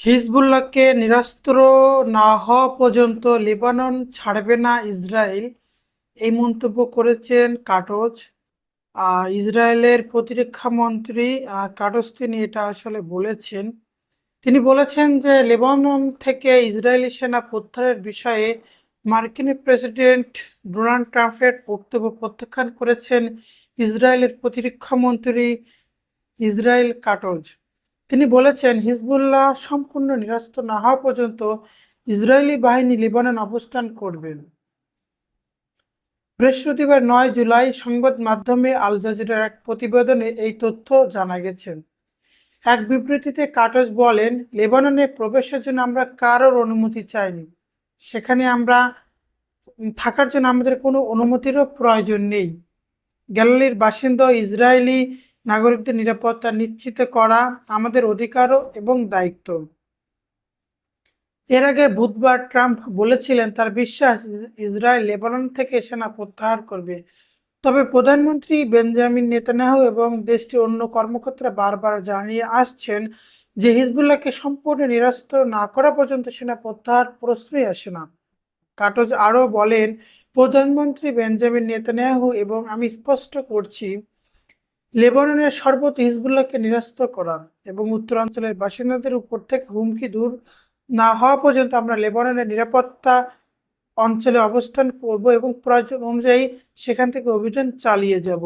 হিজবুল্লাহকে নিরস্ত্র না হওয়া পর্যন্ত লেবানন ছাড়বে না ইসরায়েল, এই মন্তব্য করেছেন কাটজ। ইসরায়েলের প্রতিরক্ষা মন্ত্রী কাটজ তিনি এটা আসলে বলেছেন। তিনি বলেছেন যে লেবানন থেকে ইসরায়েলি সেনা প্রত্যাহারের বিষয়ে মার্কিন প্রেসিডেন্ট ডোনাল্ড ট্রাম্পের বক্তব্য প্রত্যাখ্যান করেছেন ইসরায়েলের প্রতিরক্ষা মন্ত্রী ইসরায়েল কাটজ। তিনি বলেছেন, হিজবুল্লাহ সম্পূর্ণ নিরস্ত না হওয়া পর্যন্ত ইসরায়েলি বাহিনী লেবানন অবস্থান করবে। বৃহস্পতিবার 9 জুলাই সংবাদ মাধ্যমে আল জাজিরার এক প্রতিবেদনে এই তথ্য জানা গেছে। এক বিবৃতিতে কাটজ বলেন, লেবাননে প্রবেশের জন্য আমরা কারোর অনুমতি চাইনি। সেখানে আমরা থাকার জন্য আমাদের কোনো অনুমতিরও প্রয়োজন নেই। গ্যালারির বাসিন্দা ইসরায়েলি নাগরিকদের নিরাপত্তা নিশ্চিত করা আমাদের অধিকারও এবং দায়িত্ব। এর আগে বুধবার ট্রাম্প বলেছিলেন তার বিশ্বাস ইসরায়েল লেবানন থেকে সেনা প্রত্যাহার করবে। তবে প্রধানমন্ত্রী বেঞ্জামিন নেতানিয়াহু এবং দেশটির অন্য কর্মকর্তারা বারবার জানিয়ে আসছেন যে হিজবুল্লাহকে সম্পূর্ণ নিরস্ত না করা পর্যন্ত সেনা প্রত্যাহার প্রশ্নই আসে না। কাটজ আরও বলেন, প্রধানমন্ত্রী বেঞ্জামিন নেতানিয়াহু এবং আমি স্পষ্ট করছি, লেবাননের সর্বত্র হিজবুল্লাহকে নিরস্ত করা এবং উত্তরাঞ্চলের বাসিন্দাদের উপর থেকে হুমকি দূর না হওয়া পর্যন্ত আমরা লেবাননের নিরাপত্তা অঞ্চলে অবস্থান করব এবং প্রয়োজন অনুযায়ী সেখান থেকে অভিযান চালিয়ে যাব।